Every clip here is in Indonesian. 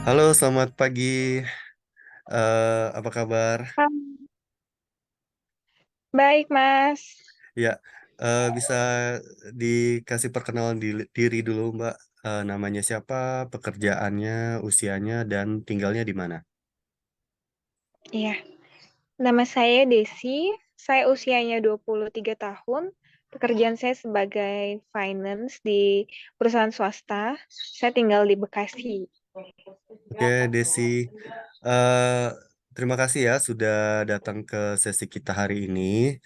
Halo, selamat pagi. Apa kabar? Baik, Mas. Ya, bisa dikasih perkenalan diri dulu, Mbak. Namanya siapa, pekerjaannya, usianya, dan tinggalnya di mana? Iya, nama saya Desi. Saya usianya 23 tahun. Pekerjaan saya sebagai finance di perusahaan swasta. Saya tinggal di Bekasi. Oke, Desi. Eh, Terima kasih ya sudah datang ke sesi kita hari ini.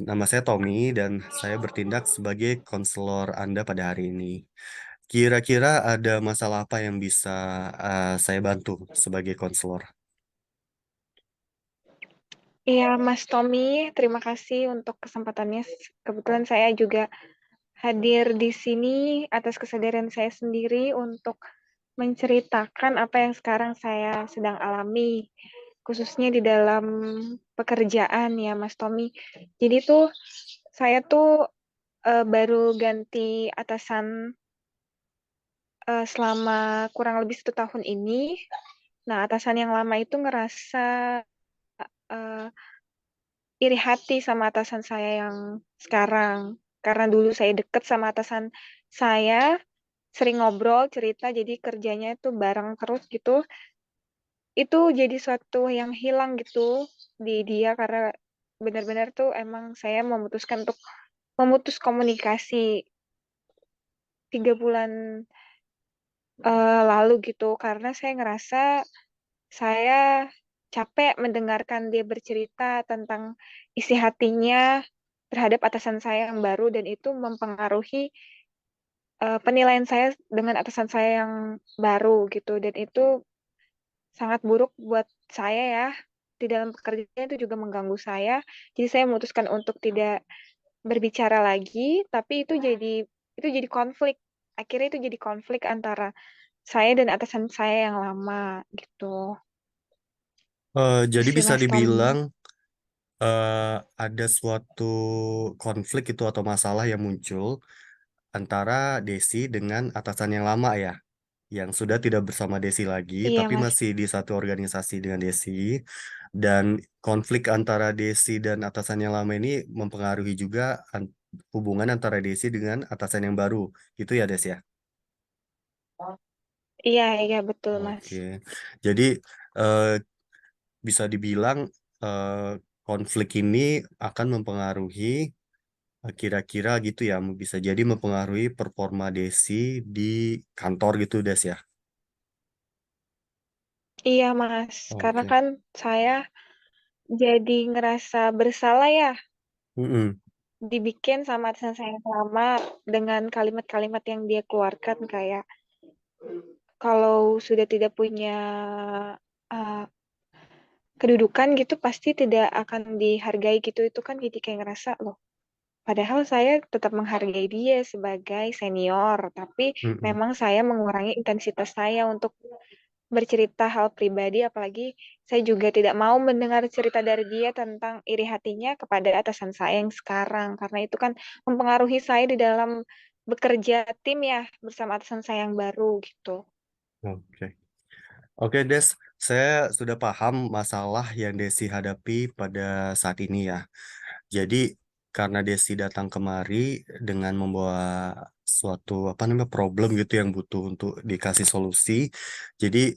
Nama saya Tommy dan saya bertindak sebagai konselor Anda pada hari ini. Kira-kira ada masalah apa yang bisa saya bantu sebagai konselor? Iya, Mas Tommy, terima kasih untuk kesempatannya. Kebetulan saya juga hadir di sini atas kesadaran saya sendiri untuk menceritakan apa yang sekarang saya sedang alami, khususnya di dalam pekerjaan ya, Mas Tommy. Jadi tuh saya tuh baru ganti atasan selama kurang lebih 1 tahun ini. Nah, atasan yang lama itu ngerasa eh, iri hati sama atasan saya yang sekarang. Karena dulu saya deket sama atasan saya, sering ngobrol, cerita, jadi kerjanya itu bareng terus gitu. Itu jadi suatu yang hilang gitu di dia karena benar-benar tuh emang saya memutuskan untuk memutus komunikasi 3 bulan lalu gitu karena saya ngerasa saya capek mendengarkan dia bercerita tentang isi hatinya terhadap atasan saya yang baru dan itu mempengaruhi penilaian saya dengan atasan saya yang baru gitu dan itu sangat buruk buat saya ya. Di dalam pekerjaan itu juga mengganggu saya. Jadi saya memutuskan untuk tidak berbicara lagi, tapi itu jadi konflik. Akhirnya itu jadi konflik antara saya dan atasan saya yang lama gitu. Itu Jadi sih bisa Mas Tommy. dibilang ada suatu konflik itu atau masalah yang muncul antara Desi dengan atasan yang lama ya, yang sudah tidak bersama Desi lagi, Iya tapi Mas. masih di satu organisasi dengan Desi. Dan konflik antara Desi dan atasan yang lama ini mempengaruhi juga hubungan antara Desi dengan atasan yang baru. Itu ya, Des ya? Iya, iya betul Mas. Oke. Jadi eh, bisa dibilang eh, konflik ini akan mempengaruhi kira-kira gitu ya, bisa jadi mempengaruhi performa Desi di kantor gitu, Des ya. Iya Mas, karena Oke. kan saya jadi ngerasa bersalah ya Mm-mm. dibikin sama atasan saya yang lama dengan kalimat-kalimat yang dia keluarkan kayak kalau sudah tidak punya uh, kedudukan gitu pasti tidak akan dihargai gitu itu kan jadi kayak ngerasa loh padahal saya tetap menghargai dia sebagai senior tapi Mm-mm. memang saya mengurangi intensitas saya untuk bercerita hal pribadi apalagi saya juga tidak mau mendengar cerita dari dia tentang iri hatinya kepada atasan saya yang sekarang karena itu kan mempengaruhi saya di dalam bekerja tim ya bersama atasan saya yang baru gitu. Oke. Oke, Des, saya sudah paham masalah yang Desi hadapi pada saat ini ya. Jadi karena Desi datang kemari dengan membawa suatu apa namanya problem gitu yang butuh untuk dikasih solusi. Jadi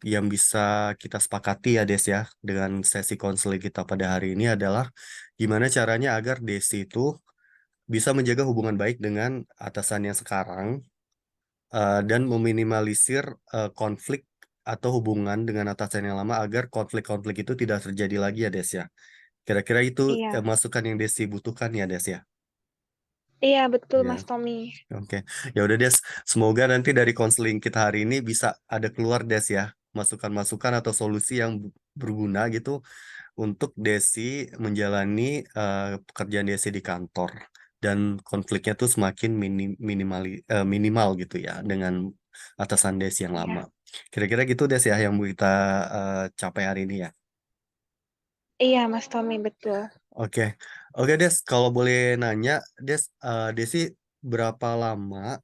yang bisa kita sepakati ya Des ya dengan sesi konseling kita pada hari ini adalah gimana caranya agar Desi itu bisa menjaga hubungan baik dengan atasannya sekarang dan meminimalisir konflik atau hubungan dengan atasan yang lama agar konflik-konflik itu tidak terjadi lagi ya Des ya. Kira-kira itu Iya, masukan yang Desi butuhkan ya Des ya. iya betul Ya, Mas Tommy. oke. Ya udah Des, semoga nanti dari konseling kita hari ini bisa ada keluar Des ya, masukan-masukan atau solusi yang berguna gitu untuk Desi menjalani pekerjaan Desi di kantor dan konfliknya tuh semakin minimal gitu ya dengan atasan Desi yang lama. Iya, Kira-kira gitu Des ya yang kita capai hari ini ya. iya Mas Tommy betul. Oke, oke Des, kalau boleh nanya, Des, Desi berapa lama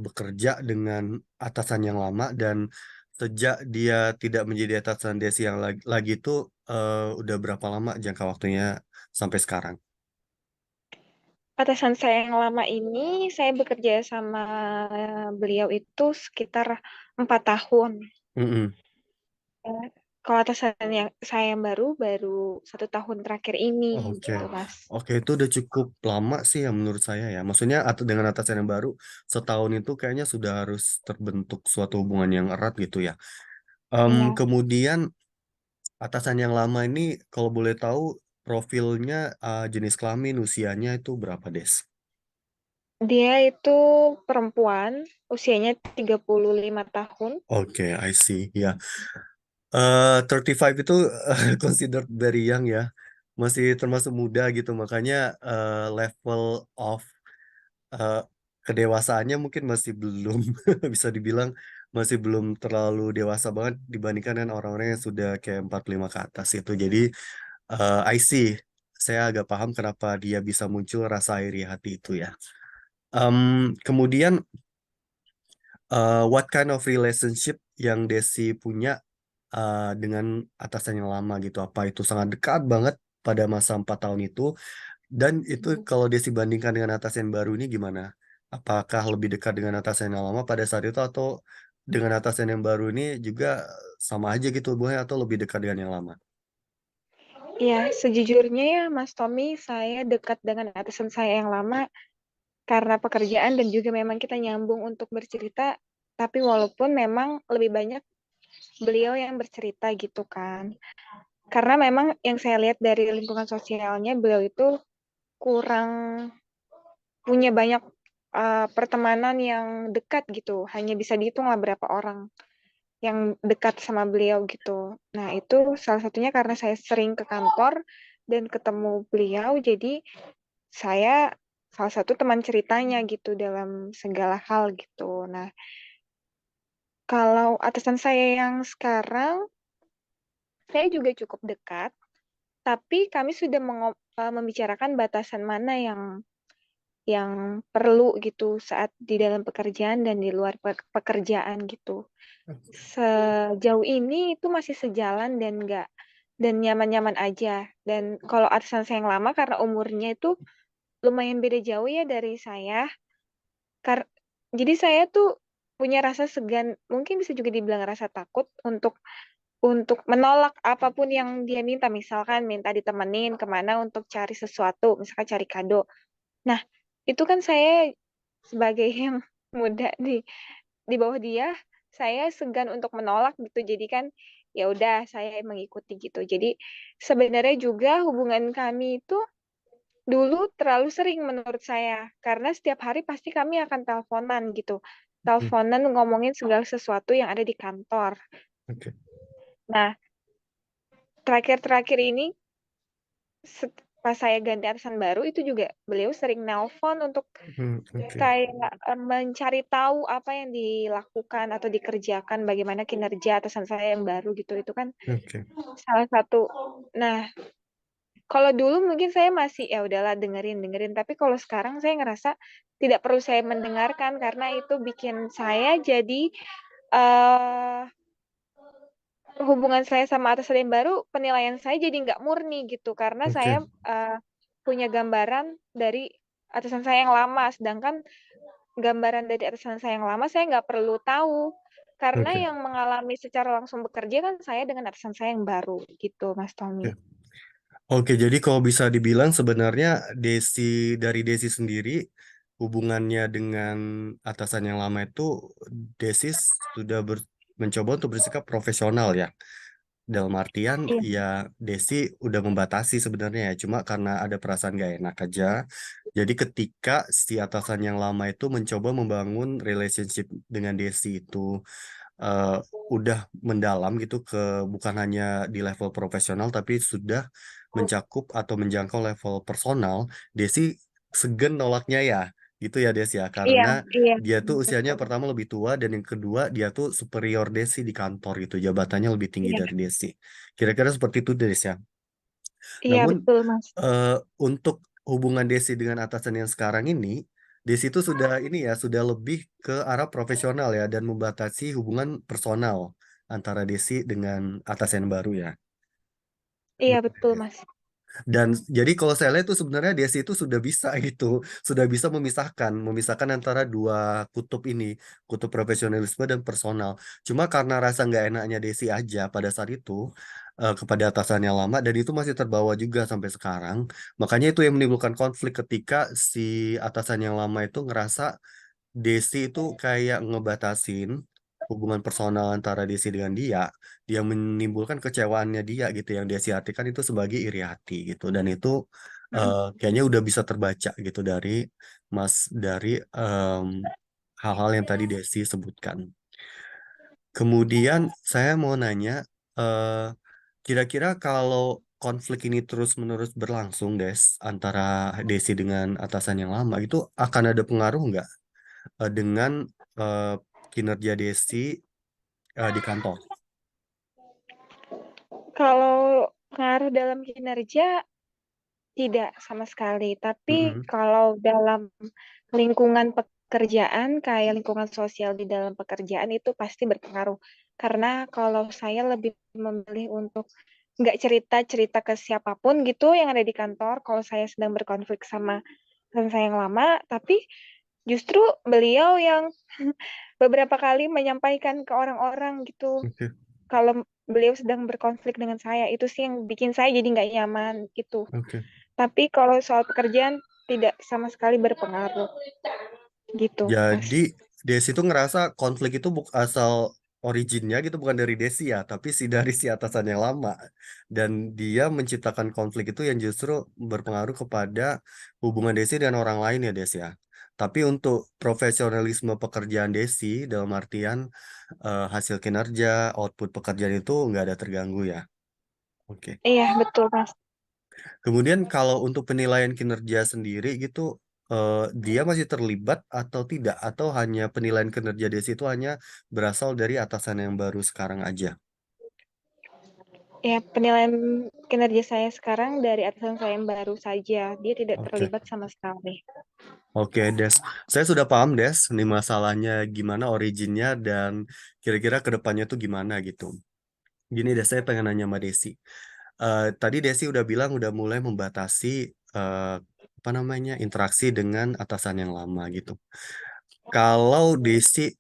bekerja dengan atasan yang lama dan sejak dia tidak menjadi atasan Desi yang lagi itu udah berapa lama jangka waktunya sampai sekarang? Atasan saya yang lama ini, saya bekerja sama beliau itu sekitar 4 tahun. Mm-mm. Ya. Kalau atasan yang saya yang baru, baru 1 tahun terakhir ini, Oke, gitu, Mas. oke itu udah cukup lama sih ya menurut saya ya. Maksudnya atau dengan atasan yang baru setahun itu kayaknya sudah harus terbentuk suatu hubungan yang erat gitu ya. Iya. Kemudian atasan yang lama ini kalau boleh tahu profilnya jenis kelamin usianya itu berapa Des? Dia itu perempuan, usianya 35 tahun. Oke, I see. Ya, 35 itu considered very young ya. Masih termasuk muda gitu. Makanya level of eh, kedewasaannya mungkin masih belum bisa dibilang masih belum terlalu dewasa banget dibandingkan dengan orang-orang yang sudah kayak 45 ke atas itu. Jadi I see. Saya agak paham kenapa dia bisa muncul rasa iri hati itu ya. Kemudian what kind of relationship yang Desi punya dengan atasan yang lama gitu? Apa itu sangat dekat banget pada masa 4 tahun itu? Dan itu kalau Desi bandingkan dengan atasan yang baru ini gimana? Apakah lebih dekat dengan atasan yang lama pada saat itu atau dengan atasan yang baru ini juga sama aja gitu hubungannya atau lebih dekat dengan yang lama? Ya, sejujurnya ya, Mas Tommy, saya dekat dengan atasan saya yang lama karena pekerjaan dan juga memang kita nyambung untuk bercerita, tapi walaupun memang lebih banyak beliau yang bercerita gitu kan. Karena memang yang saya lihat dari lingkungan sosialnya, beliau itu kurang punya banyak pertemanan yang dekat gitu. Hanya bisa dihitung lah berapa orang yang dekat sama beliau gitu. Nah, itu salah satunya karena saya sering ke kantor dan ketemu beliau, jadi saya salah satu teman ceritanya gitu dalam segala hal gitu. Nah, kalau atasan saya yang sekarang, saya juga cukup dekat, tapi kami sudah membicarakan batasan mana yang perlu gitu saat di dalam pekerjaan dan di luar pekerjaan gitu. Sejauh ini itu masih sejalan dan nyaman-nyaman aja. Dan kalau atasan saya yang lama karena umurnya itu lumayan beda jauh ya dari saya. Kar- jadi saya tuh punya rasa segan, mungkin bisa juga dibilang rasa takut untuk menolak apapun yang dia minta. Misalkan minta ditemenin kemana untuk cari sesuatu, misalkan cari kado. Nah, itu kan saya sebagai yang muda di bawah dia, saya segan untuk menolak gitu. Jadi kan ya udah saya mengikuti gitu. Jadi sebenarnya juga hubungan kami itu dulu terlalu sering menurut saya karena setiap hari pasti kami akan teleponan gitu. Hmm, Teleponan ngomongin segala sesuatu yang ada di kantor. oke. Nah, terakhir-terakhir ini pas saya ganti atasan baru itu juga beliau sering nelpon untuk Oke. kayak mencari tahu apa yang dilakukan atau dikerjakan, bagaimana kinerja atasan saya yang baru gitu. Itu kan Oke. salah satu. Nah, kalau dulu mungkin saya masih ya udahlah dengerin dengerin, tapi kalau sekarang saya ngerasa tidak perlu saya mendengarkan karena itu bikin saya jadi eh hubungan saya sama atasan yang baru, penilaian saya jadi nggak murni gitu karena saya Oke. punya gambaran dari atasan saya yang lama, sedangkan gambaran dari atasan saya yang lama saya nggak perlu tahu karena Oke. yang mengalami secara langsung bekerja kan saya dengan atasan saya yang baru gitu Mas Tommy. Oke. Oke, jadi kalau bisa dibilang sebenarnya Desi dari Desi sendiri hubungannya dengan atasan yang lama itu Desi sudah mencoba untuk bersikap profesional ya. Dalam artian Iya, ya Desi udah membatasi sebenarnya ya, cuma karena ada perasaan gak enak aja. Jadi ketika si atasan yang lama itu mencoba membangun relationship dengan Desi itu eh, udah mendalam gitu ke bukan hanya di level profesional tapi sudah mencakup atau menjangkau level personal, Desi segan nolaknya ya. Gitu ya Des ya, iya, karena iya, dia tuh usianya betul. pertama lebih tua dan yang kedua dia tuh superior Desi di kantor gitu, jabatannya lebih tinggi Iya, dari Desi. Kira-kira seperti itu Des ya. iya Namun betul Mas. eh, untuk hubungan Desi dengan atasan yang sekarang ini, Desi itu sudah ini ya, sudah lebih ke arah profesional ya dan membatasi hubungan personal antara Desi dengan atasan baru ya. Iya Betul. betul Mas. Dan jadi kalau saya lihat itu sebenarnya Desi itu sudah bisa gitu, sudah bisa memisahkan antara dua kutub ini, kutub profesionalisme dan personal. Cuma karena rasa nggak enaknya Desi aja pada saat itu kepada atasannya lama dan itu masih terbawa juga sampai sekarang. Makanya itu yang menimbulkan konflik ketika si atasan yang lama itu ngerasa Desi itu kayak ngebatasin hubungan personal antara Desi dengan dia menimbulkan kecewaannya dia gitu, yang Desi artikan itu sebagai iri hati gitu, dan itu Mm. kayaknya udah bisa terbaca gitu dari hal-hal yang tadi Desi sebutkan. Kemudian saya mau nanya, eh, kira-kira kalau konflik ini terus-menerus berlangsung, antara Desi dengan atasan yang lama, itu akan ada pengaruh nggak dengan eh, kinerja Desi di kantor. Kalau pengaruh dalam kinerja tidak sama sekali, tapi Mm-mm. kalau dalam lingkungan pekerjaan, kayak lingkungan sosial di dalam pekerjaan itu pasti berpengaruh. Karena kalau saya lebih memilih untuk nggak cerita-cerita ke siapapun gitu yang ada di kantor, kalau saya sedang berkonflik sama teman saya yang lama, tapi justru beliau yang beberapa kali menyampaikan ke orang-orang gitu, Oke, kalau beliau sedang berkonflik dengan saya, itu sih yang bikin saya jadi nggak nyaman gitu. oke. Tapi kalau soal pekerjaan tidak sama sekali berpengaruh gitu, Mas. Jadi Desi itu ngerasa konflik itu asal originnya gitu bukan dari Desi ya, tapi dari si atasan yang lama. Dan dia menciptakan konflik itu yang justru berpengaruh kepada hubungan Desi dengan orang lain ya, Desi ya. Tapi untuk profesionalisme pekerjaan Desi dalam artian hasil kinerja, output pekerjaan itu nggak ada terganggu ya. Oke. Iya, betul, Mas. Kemudian kalau untuk penilaian kinerja sendiri gitu, dia masih terlibat atau tidak? Atau hanya penilaian kinerja Desi itu hanya berasal dari atasan yang baru sekarang aja? Ya, penilaian kinerja saya sekarang dari atasan saya yang baru saja. Dia tidak Oke, terlibat sama sekali. oke, Des. Saya sudah paham, Des, ini masalahnya gimana originnya dan kira-kira ke depannya tuh gimana gitu. Gini, Des, saya pengen nanya sama Desi. Tadi Desi udah bilang udah mulai membatasi eh, apa namanya interaksi dengan atasan yang lama gitu. Kalau Desi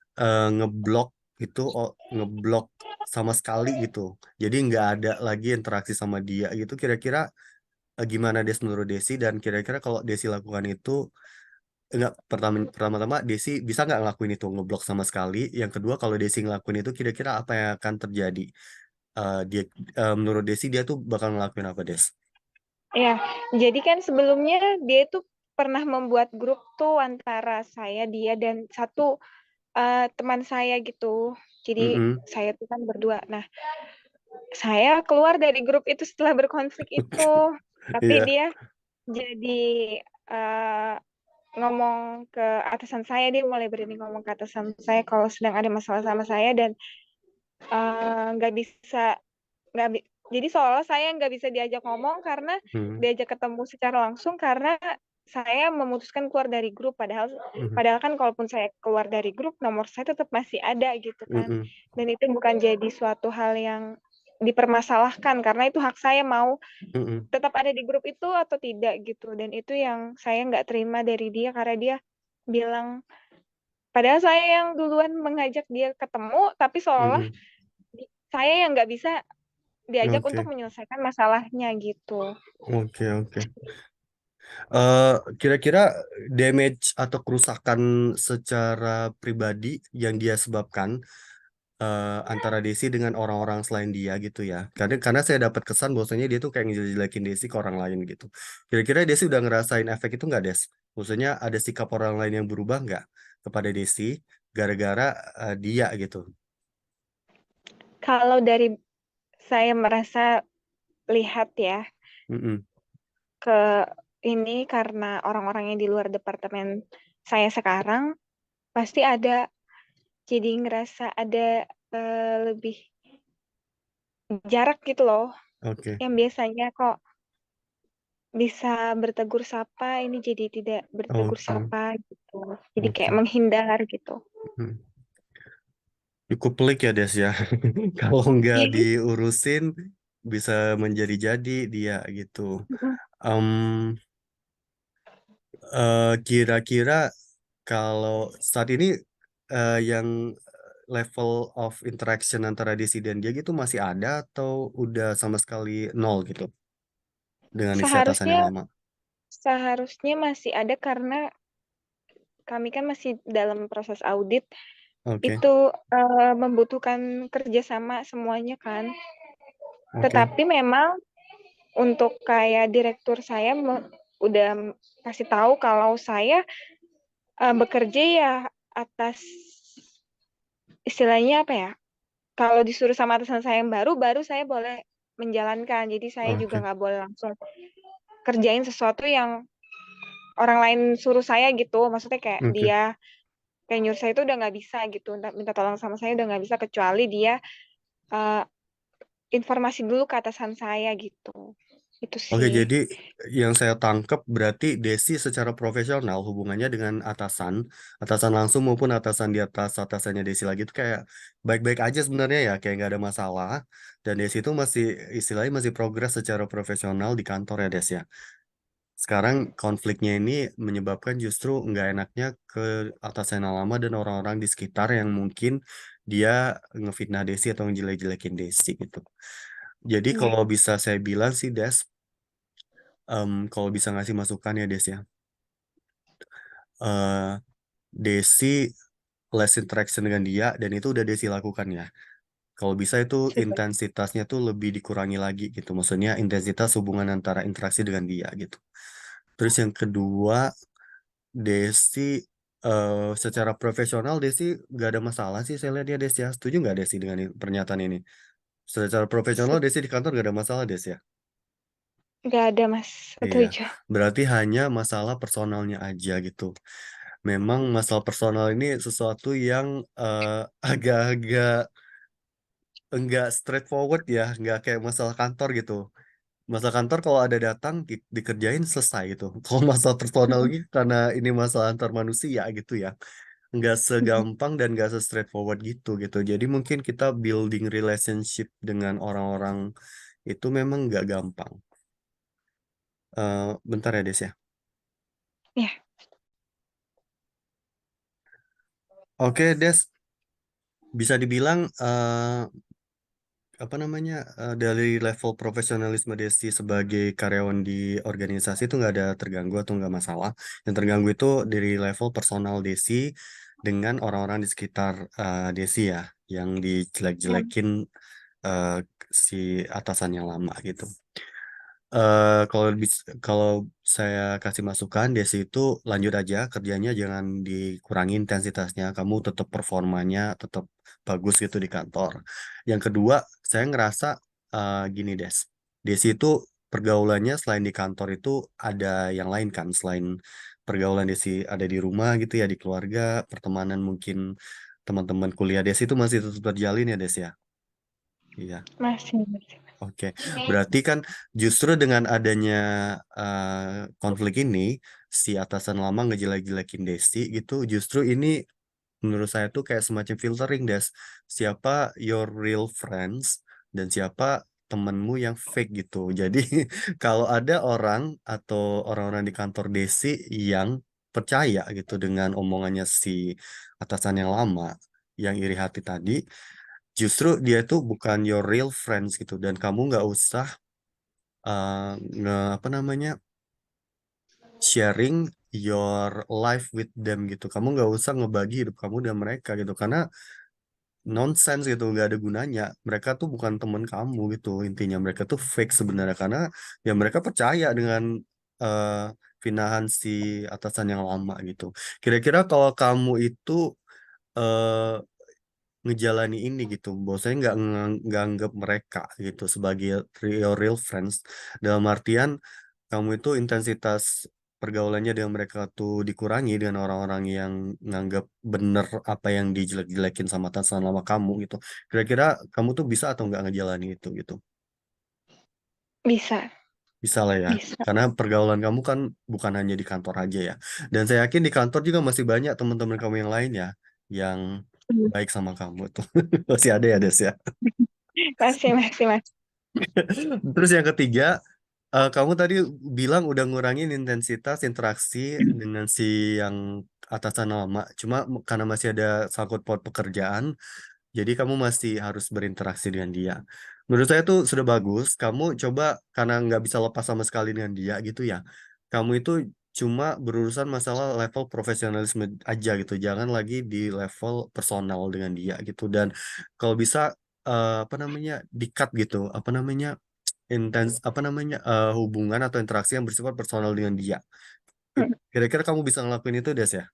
ngeblok itu, ngeblok sama sekali gitu, jadi nggak ada lagi interaksi sama dia gitu, kira-kira gimana menurut Desi, dan kira-kira kalau Desi lakukan itu, enggak, pertama-tama Desi bisa nggak ngelakuin itu, ngeblok sama sekali. Yang kedua, kalau Desi ngelakuin itu, kira-kira apa yang akan terjadi? Dia menurut Desi dia tuh bakal ngelakuin apa, Des? Ya, jadi kan sebelumnya dia itu pernah membuat grup tuh antara saya, dia, dan satu teman saya gitu. Jadi Mm-mm. saya tuh kan berdua. Nah, saya keluar dari grup itu setelah berkonflik itu. Tapi Iya. dia jadi eh, ngomong ke atasan saya, dia mulai berani ngomong ke atasan saya kalau sedang ada masalah sama saya, dan nggak bisa nggak bi- jadi seolah saya nggak bisa diajak ngomong karena Hmm. diajak ketemu secara langsung karena saya memutuskan keluar dari grup, padahal Mhm. padahal kan kalaupun saya keluar dari grup nomor saya tetap masih ada gitu kan, Mm-mm. dan itu bukan jadi suatu hal yang dipermasalahkan karena itu hak saya mau Mm-mm. tetap ada di grup itu atau tidak gitu, dan itu yang saya nggak terima dari dia karena dia bilang padahal saya yang duluan mengajak dia ketemu tapi seolah Mm-mm. saya yang nggak bisa diajak untuk Oke, menyelesaikan masalahnya gitu. oke, oke. Eh, Kira-kira damage atau kerusakan secara pribadi yang dia sebabkan antara Desi dengan orang-orang selain dia gitu ya. Karena saya dapat kesan bahwasanya dia tuh kayak ngejelekin Desi ke orang lain gitu. Kira-kira Desi udah ngerasain efek itu nggak, Des? Maksudnya ada sikap orang lain yang berubah nggak kepada Desi gara-gara dia gitu? Kalau dari saya merasa lihat ya Mm-mm. ke ini karena orang-orang yang di luar departemen saya sekarang pasti ada, jadi ngerasa ada lebih jarak gitu loh, Oke. yang biasanya kok bisa bertegur sapa, ini jadi tidak bertegur Oke, sapa gitu. Jadi kayak oke. menghindar gitu. Hmm. Cukup pelik ya Des ya. Kalau nggak diurusin bisa menjadi-jadi dia gitu. Em, Kira-kira kalau saat ini yang level of interaction antara Desi dan dia gitu masih ada atau udah sama sekali nol gitu dengan isi atasan Seharusnya yang lama? seharusnya masih ada karena kami kan masih dalam proses audit. Oke, Itu membutuhkan kerjasama semuanya kan. oke, Tetapi memang untuk kayak direktur saya udah kasih tahu kalau saya bekerja ya atas istilahnya apa ya? Kalau disuruh sama atasan saya yang baru, baru saya boleh menjalankan. Jadi saya juga oke, nggak boleh langsung kerjain sesuatu yang orang lain suruh saya gitu. Maksudnya kayak oke. dia kayak nyuruh saya itu udah nggak bisa gitu. Minta tolong sama saya udah nggak bisa kecuali dia eh, informasi dulu ke atasan saya gitu. Itu Oke, sih. jadi yang saya tangkap berarti Desi secara profesional hubungannya dengan atasan, atasan langsung maupun atasan di atas atasannya Desi lagi itu kayak baik-baik aja sebenarnya ya, kayak nggak ada masalah. Dan Desi itu masih istilahnya masih progres secara profesional di kantor ya Des ya. Sekarang konfliknya ini menyebabkan justru nggak enaknya ke atasan yang lama dan orang-orang di sekitar yang mungkin dia ngefitnah Desi atau ngejelek-jelekin Desi gitu. Jadi Iya. kalau bisa saya bilang sih Des, kalau bisa ngasih masukan ya Des ya, eh Desi less interaction dengan dia dan itu udah Desi lakukan ya. Kalau bisa itu Sudah. intensitasnya tuh lebih dikurangi lagi gitu. Maksudnya intensitas hubungan antara interaksi dengan dia gitu. Terus yang kedua, Desi secara profesional Desi gak ada masalah sih saya lihat ya Desi ya. Setuju nggak Desi dengan pernyataan ini? Secara profesional Desi di kantor gak ada masalah Desi ya? Nggak ada, Mas. Iya, Setuju. berarti hanya masalah personalnya aja gitu. Memang masalah personal ini sesuatu yang eh, agak-agak enggak straightforward ya, enggak kayak masalah kantor gitu. Masalah kantor kalau ada datang dikerjain selesai gitu. Kalau masalah personal Mm-mm. ini karena ini masalah antar manusia gitu ya, enggak Mm-mm. segampang dan enggak se-straightforward gitu. Jadi mungkin kita building relationship dengan orang-orang itu memang enggak gampang. Bentar ya Des ya. Ya, Oke Des, bisa dibilang apa namanya dari level profesionalisme Desi sebagai karyawan di organisasi itu nggak ada terganggu atau nggak masalah. Yang terganggu itu dari level personal Desi dengan orang-orang di sekitar Desi ya, yang ya, dijelek-jelekin eh, si atasan yang lama gitu. Kalau saya kasih masukan, Desi itu lanjut aja kerjanya, jangan dikurangi intensitasnya. Kamu tetap performanya tetap bagus gitu di kantor. Yang kedua, saya ngerasa gini, Desi itu pergaulannya selain di kantor itu ada yang lain kan, selain pergaulan Desi ada di rumah gitu ya, di keluarga, pertemanan mungkin teman-teman kuliah Desi itu masih tetap terjalin ya, Des ya. Iya. masih, masih. Oke, berarti kan justru dengan adanya konflik ini, si atasan lama ngejelek-jelekin Desti gitu, justru ini menurut saya tuh kayak semacam filtering, Des. Siapa your real friends dan siapa temenmu yang fake gitu. Jadi kalau ada orang atau orang-orang di kantor Desi yang percaya gitu dengan omongannya si atasan yang lama, yang iri hati tadi, justru dia tuh bukan your real friends gitu dan kamu nggak usah uh, apa namanya sharing your life with them gitu. Kamu nggak usah ngebagi hidup kamu dan mereka gitu karena nonsense gitu nggak ada gunanya. Mereka tuh bukan teman kamu gitu intinya mereka tuh fake sebenarnya karena ya mereka percaya dengan uh, finahan si atasan yang lama gitu. Kira-kira kalau kamu itu eh, ngejalani ini gitu, bahwasanya nggak anggap mereka gitu sebagai real friends dalam artian kamu itu intensitas pergaulannya dengan mereka tuh dikurangi dengan orang-orang yang nganggap bener apa yang dijelek-jelekin sama atasan lama kamu gitu. Kira-kira kamu tuh bisa atau nggak ngejalani itu gitu? Bisa. Bisa lah ya. Bisa. Karena pergaulan kamu kan bukan hanya di kantor aja ya. Dan saya yakin di kantor juga masih banyak teman-teman kamu yang lain ya, yang Hmm. baik sama kamu tuh. Masih ada ya, Des ya. Masih, masih, Mas. Terus yang ketiga, kamu tadi bilang udah ngurangin intensitas interaksi dengan si yang atasan lama. Cuma karena masih ada sangkut paut pekerjaan, jadi kamu masih harus berinteraksi dengan dia. Menurut saya tuh sudah bagus. Kamu coba karena nggak bisa lepas sama sekali dengan dia gitu ya. Kamu itu cuma berurusan masalah level profesionalisme aja gitu. Jangan lagi di level personal dengan dia gitu. Dan kalau bisa apa namanya di-cut gitu. Apa namanya apa namanya hubungan atau interaksi yang bersifat personal dengan dia. Hmm. Kira-kira kamu bisa ngelakuin itu, Des ya?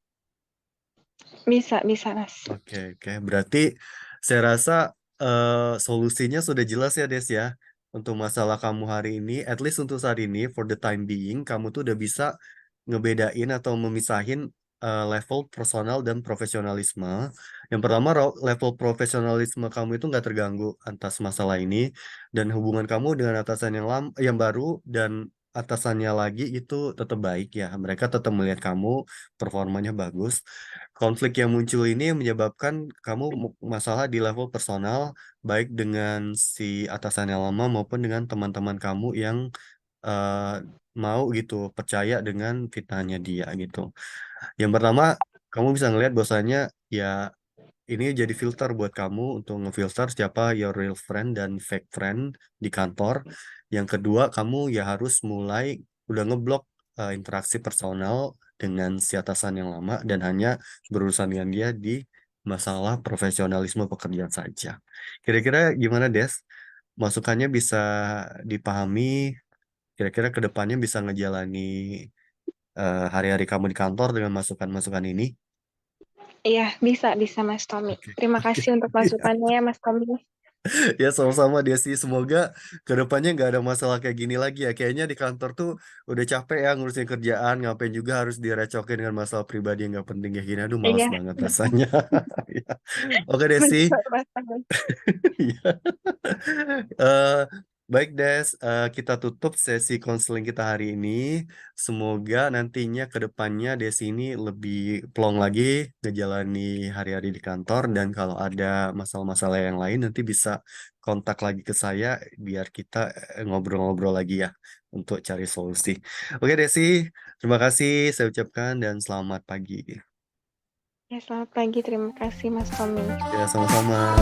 Bisa, bisa, Mas. Oke, oke. Berarti saya rasa solusinya sudah jelas ya, Des ya. Untuk masalah kamu hari ini, at least untuk saat ini, for the time being, kamu tuh udah bisa ngebedain atau memisahin level personal dan profesionalisme. Yang pertama, level profesionalisme kamu itu nggak terganggu atas masalah ini, dan hubungan kamu dengan atasan yang yang baru dan atasannya lagi itu tetap baik ya. Mereka tetap melihat kamu performanya bagus. Konflik yang muncul ini menyebabkan kamu masalah di level personal, baik dengan si atasan yang lama maupun dengan teman-teman kamu yang eh, mau gitu percaya dengan fitnahnya dia gitu. Yang pertama, kamu bisa ngelihat bahwasanya ya ini jadi filter buat kamu untuk ngefilter siapa your real friend dan fake friend di kantor. Yang kedua, kamu ya harus mulai udah ngeblok interaksi personal dengan si atasan yang lama dan hanya berurusan dengan dia di masalah profesionalisme pekerjaan saja. Kira-kira gimana, Des? Masukannya bisa dipahami, kira-kira ke depannya bisa ngejalani hari-hari kamu di kantor dengan masukan-masukan ini? Iya, bisa, bisa, Mas Tommy. Oke. Terima Oke. kasih untuk masukannya ya, Mas Tommy. Ya sama-sama dia sih. Semoga kedepannya nggak ada masalah kayak gini lagi ya. Kayaknya di kantor tuh udah capek ya ngurusin kerjaan. Ngapain juga harus direcokin dengan masalah pribadi yang nggak penting kayak gini. Aduh, malas Iya, banget betul, rasanya. Ya. Oke Desi. betul, Mas Tommy. Iya. Eh, baik Des, kita tutup sesi konseling kita hari ini. Semoga nantinya ke depannya Desi ini lebih plong lagi ngejalani hari-hari di kantor dan kalau ada masalah-masalah yang lain nanti bisa kontak lagi ke saya biar kita ngobrol-ngobrol lagi ya untuk cari solusi. Oke Desi, terima kasih saya ucapkan dan selamat pagi. Ya, selamat pagi. Terima kasih, Mas Tommy. Ya sama-sama.